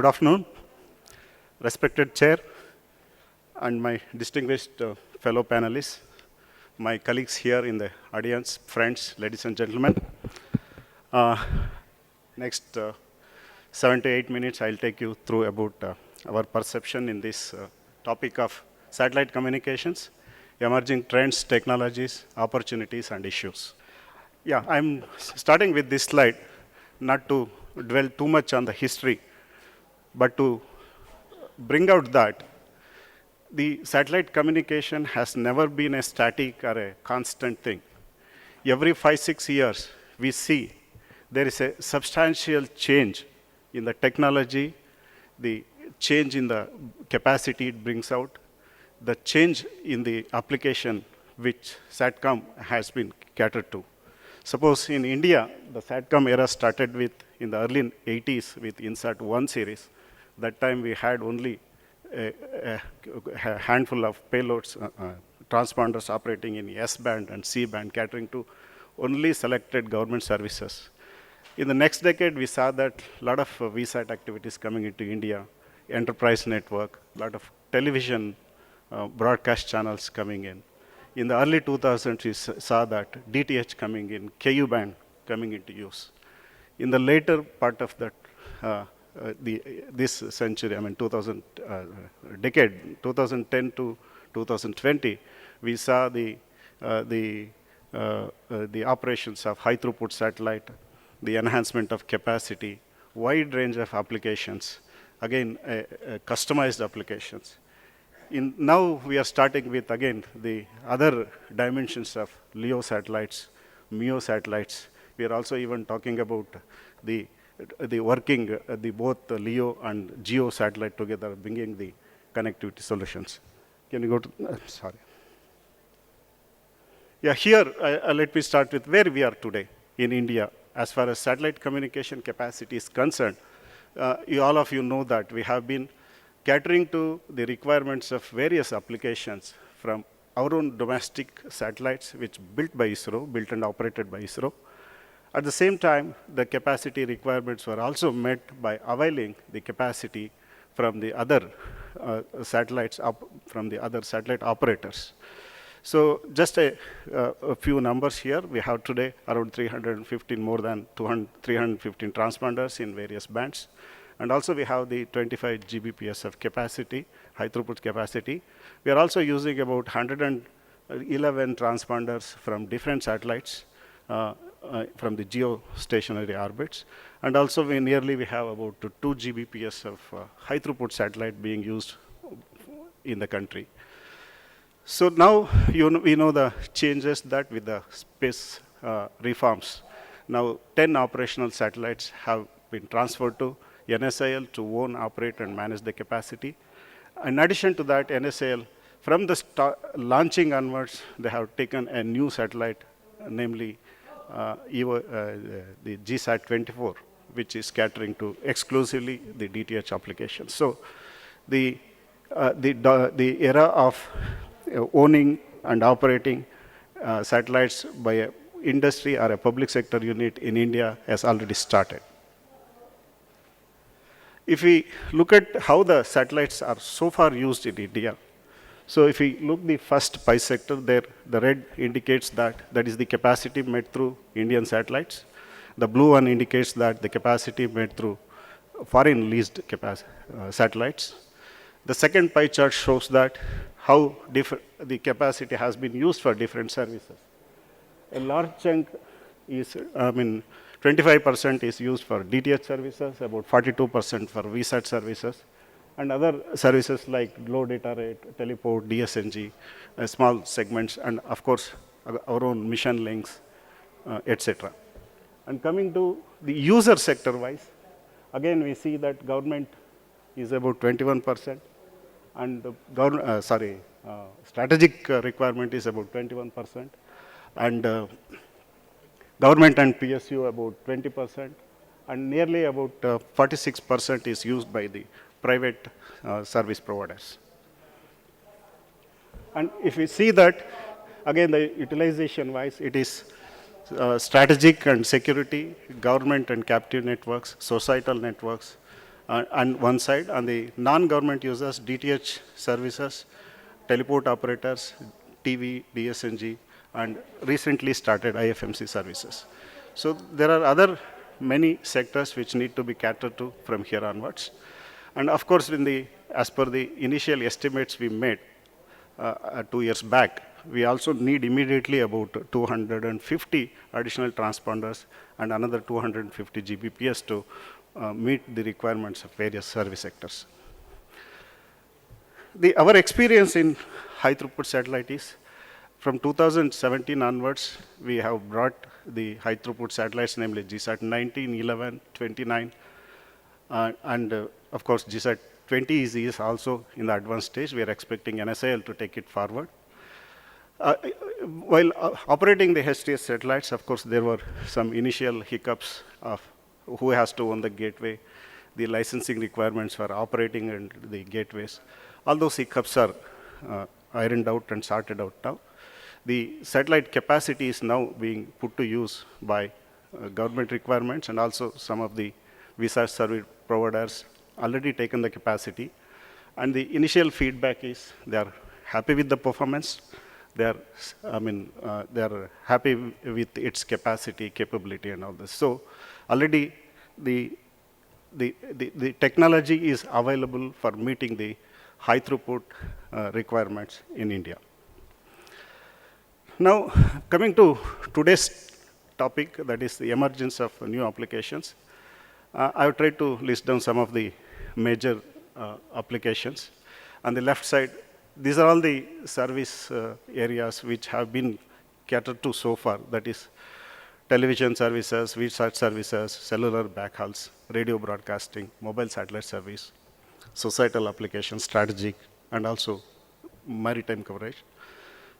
Good afternoon, respected chair and my distinguished fellow panelists, my colleagues here in the audience, friends, ladies and gentlemen. Next 7 to 8 minutes, I'll take you through about our perception in this topic of satellite communications, emerging trends, technologies, opportunities, and issues. Yeah, I'm starting with this slide, not to dwell too much on the history, but to bring out that the satellite communication has never been a static or a constant thing. Every 5-6 years, we see there is a substantial change in the technology, the change in the capacity it brings out, the change in the application which SATCOM has been catered to. Suppose in India, the SATCOM era started with, in the early 80s with INSAT 1 series. That time we had only a handful of payloads, transponders operating in S-band and C-band, catering to only selected government services. In the next decade, we saw that a lot of VSAT activities coming into India, enterprise network, a lot of television broadcast channels coming in. In the early 2000s, we saw that DTH coming in, KU band coming into use. In the later part of that, this century, I mean 2010 to 2020, we saw the operations of high throughput satellite, the enhancement of capacity, wide range of applications, again, customized applications. Now we are starting with, again, the other dimensions of LEO satellites, MEO satellites. We are also even talking about the working, both the LEO and GEO satellite together, bringing the connectivity solutions. Can you go to, sorry. Yeah, here, let me start with where we are today in India. As far as satellite communication capacity is concerned, all of you know that we have been catering to the requirements of various applications from our own domestic satellites, which built by ISRO, built and operated by ISRO. At the same time, the capacity requirements were also met by availing the capacity from the other satellites, from the other satellite operators. So just a few numbers here. We have today around 315, more than 315 transponders in various bands. And also we have the 25 Gbps of capacity, high throughput capacity. We are also using about 111 transponders from different satellites from the geostationary orbits. And also we have about 2 Gbps of high throughput satellite being used in the country. So now we know the changes that with the space reforms. Now 10 operational satellites have been transferred to NSIL to own, operate, and manage the capacity. In addition to that, NSIL, from the launching onwards, they have taken a new satellite, namely the GSAT-24, which is catering to exclusively the DTH applications. So the era of owning and operating satellites by an industry or a public sector unit in India has already started. If we look at how the satellites are so far used in India, so if we look the first pie sector there, the red indicates that is the capacity made through Indian satellites. The blue one indicates that the capacity made through foreign leased satellites. The second pie chart shows that how the capacity has been used for different services. A large chunk is, 25% is used for DTH services, about 42% for VSAT services, and other services like low data rate, teleport, DSNG, small segments, and of course, our own mission links, etc. And coming to the user sector-wise, again, we see that government is about 21%, and the strategic requirement is about 21%, and government and PSU about 20%, and nearly about 46% is used by the private service providers. And if we see that, again, the utilization-wise, it is strategic and security, government and captive networks, societal networks, on one side. On the non-government users, DTH services, teleport operators, TV, DSNG, and recently started IFMC services. So there are other many sectors which need to be catered to from here onwards. And of course, as per the initial estimates we made 2 years back, we also need immediately about 250 additional transponders and another 250 Gbps to meet the requirements of various service sectors. Our experience in high throughput satellite is from 2017 onwards, we have brought the high throughput satellites, namely GSAT 19, 11, 29, and of course GSAT 20 is also in the advanced stage. We are expecting NSIL to take it forward. While operating the HTS satellites, of course, there were some initial hiccups of who has to own the gateway, the licensing requirements for operating and the gateways. All those hiccups are ironed out and sorted out now. The satellite capacity is now being put to use by government requirements, and also some of the visa service providers already taken the capacity. And the initial feedback is they are happy with the performance. They are happy with its capacity, capability, and all this. So already the technology is available for meeting the high throughput requirements in India. Now, coming to today's topic, that is the emergence of new applications. I have tried to list down some of the major applications. On the left side, these are all the service areas which have been catered to so far. That is television services, VSAT services, cellular backhauls, radio broadcasting, mobile satellite service, societal applications, strategic, and also maritime coverage.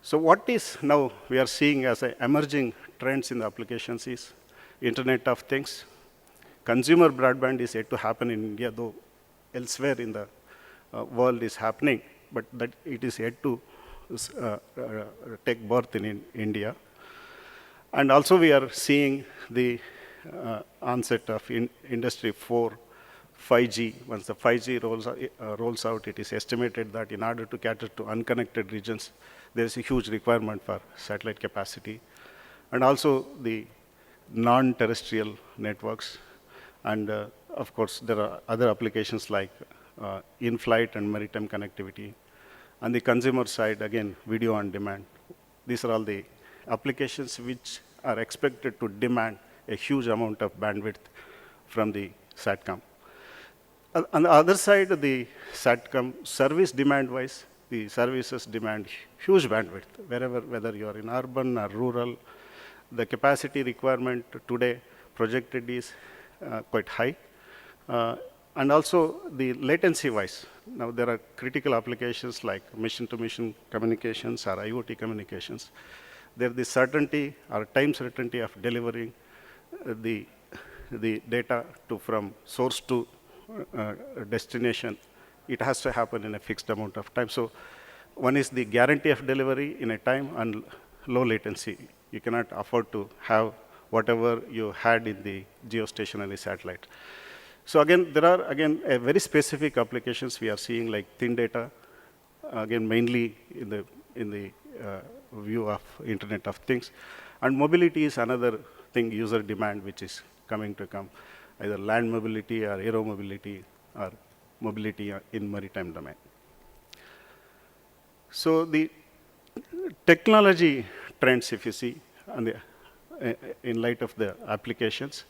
So what is now we are seeing as emerging trends in the applications is Internet of Things. Consumer broadband is yet to happen in India, though elsewhere in the world is happening, but that it is yet to take birth in India. And also we are seeing the onset of Industry 4, 5G. Once the 5G rolls out, it is estimated that in order to cater to unconnected regions, there is a huge requirement for satellite capacity. And also the non-terrestrial networks. And of course, there are other applications like in-flight and maritime connectivity. On the consumer side, again, video on demand. These are all the applications which are expected to demand a huge amount of bandwidth from the SATCOM. On the other side, the SATCOM service demand-wise, the services demand huge bandwidth, whether you are in urban or rural. The capacity requirement today projected is quite high. And also the latency-wise. Now there are critical applications like mission-to-mission communications or IoT communications. There the certainty or time certainty of delivering the data from source to destination. It has to happen in a fixed amount of time. So one is the guarantee of delivery in a time and low latency. You cannot afford to have whatever you had in the geostationary satellite. So again, there are a very specific applications we are seeing like thin data, again mainly in the view of Internet of Things, and mobility is another thing user demand which is coming to come, either land mobility or aero mobility or mobility in maritime domain. So the technology trends, if you see, in light of the applications.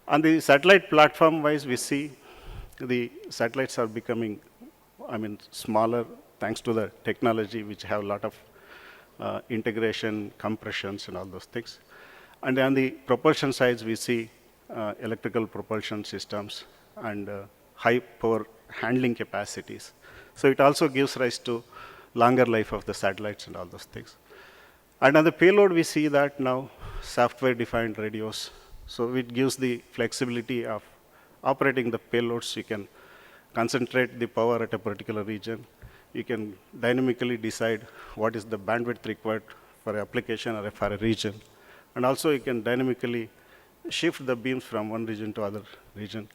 On the satellite platform-wise, we see the satellites are becoming, smaller thanks to the technology which have a lot of integration, compressions, and all those things. And on the propulsion sides, we see electrical propulsion systems and high power handling capacities. So it also gives rise to longer life of the satellites and all those things. And on the payload, we see that now software-defined radios. So it gives the flexibility of operating the payloads. You can concentrate the power at a particular region. You can dynamically decide what is the bandwidth required for an application or for a region. And also you can dynamically shift the beams from one region to other region.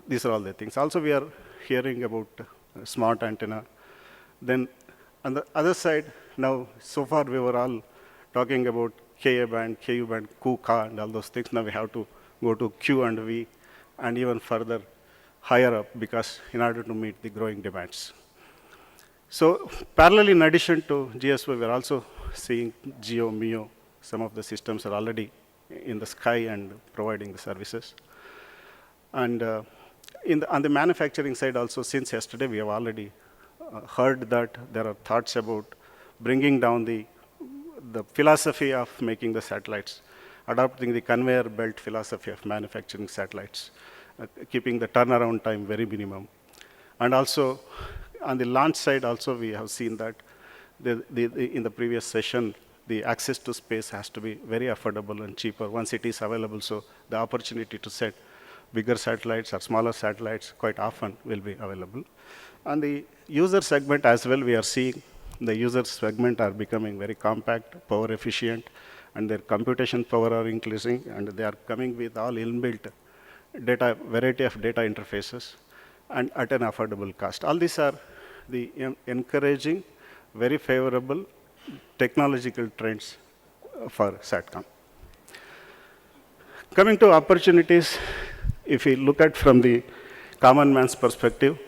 These are all the things. Also, we are hearing about smart antenna. Then on the other side, now so far we were all talking about Ka band, Ku band, Ku, Ka, and all those things. Now we have to go to Q and V, and even further higher up, because in order to meet the growing demands. So parallel, in addition to GSO, we are also seeing GEO, MEO. Some of the systems are already in the sky and providing the services. And on the manufacturing side also, since yesterday, we have already heard that there are thoughts about bringing down the philosophy of making the satellites, adopting the conveyor belt philosophy of manufacturing satellites, keeping the turnaround time very minimum. And also, on the launch side also, we have seen that in the previous session, the access to space has to be very affordable and cheaper once it is available. So the opportunity to set bigger satellites or smaller satellites quite often will be available. On the user segment as well, we are seeing the user segment are becoming very compact, power efficient, and their computation power are increasing, and they are coming with all inbuilt data, variety of data interfaces, and at an affordable cost. All these are the encouraging, very favorable technological trends for SATCOM. Coming to opportunities, if we look at from the common man's perspective,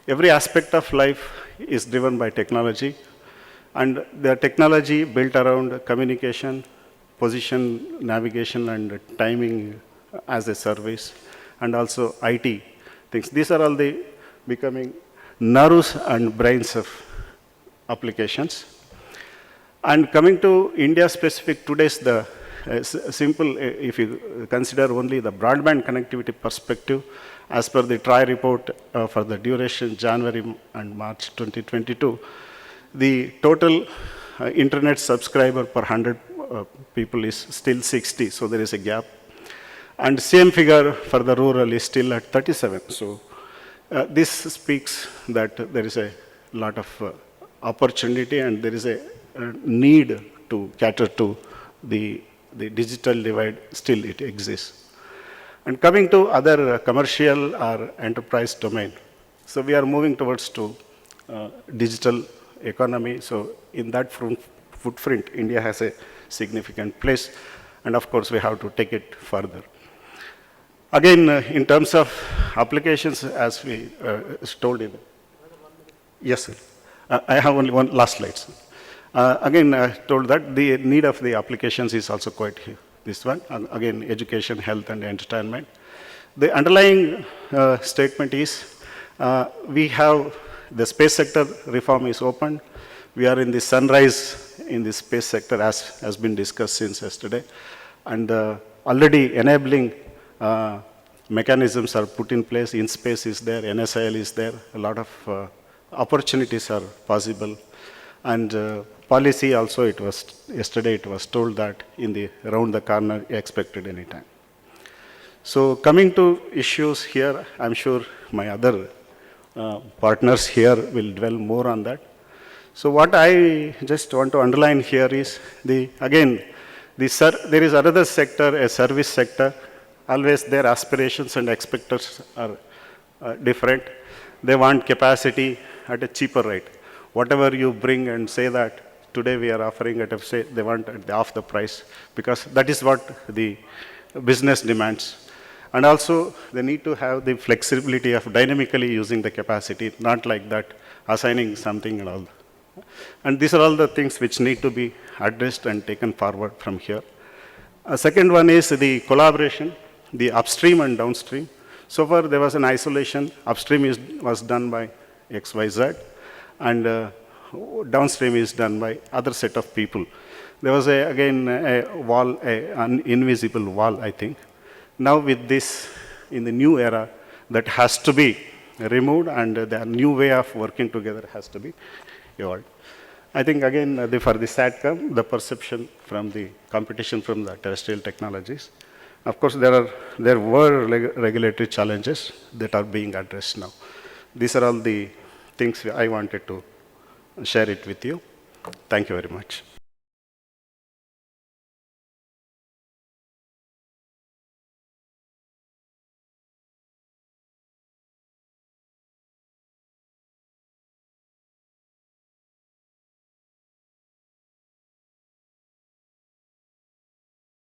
every aspect of life is driven by technology, and the technology built around communication, position, navigation, and timing as a service, and also IT things. These are all the becoming nerves and brains of applications. And coming to India specific, today's the simple, if you consider only the broadband connectivity perspective, as per the TRI report for the duration January and March 2022, the total internet subscriber per 100 people is still 60, so there is a gap. And same figure for the rural is still at 37. So this speaks that there is a lot of opportunity, and there is a need to cater to the digital divide, still it exists. And coming to other commercial or enterprise domain, so we are moving towards to digital economy. So in that footprint, India has a significant place, and of course we have to take it further. Again, in terms of applications, as we told in, yes, sir. I have only one last slide, sir. Again, told that the need of the applications is also quite here. This one, again, education, health, and entertainment. The underlying statement is we have the space sector reform is open. We are in the sunrise in the space sector, as has been discussed since yesterday. And already enabling mechanisms are put in place. InSpace is there, NSIL is there. A lot of opportunities are possible. And policy also, it was yesterday it was told that in the around the corner expected anytime. So coming to issues here, I'm sure my other partners here will dwell more on that. So what I just want to underline here is there is another sector, a service sector. Always their aspirations and expectations are different. They want capacity at a cheaper rate. Whatever you bring and say that today we are offering at, say, they want at half the price, because that is what the business demands. And also, they need to have the flexibility of dynamically using the capacity, not like that, assigning something and all. And these are all the things which need to be addressed and taken forward from here. Second one is the collaboration, the upstream and downstream. So far, there was an isolation. Upstream was done by XYZ, and downstream is done by other set of people. There was again a wall, an invisible wall, I think. Now with this, in the new era, that has to be removed, and the new way of working together has to be evolved. I think again, for the SATCOM, the perception from the competition from the terrestrial technologies. Of course, there were regulatory challenges that are being addressed now. These are all the things I wanted to share it with you. Thank you very much.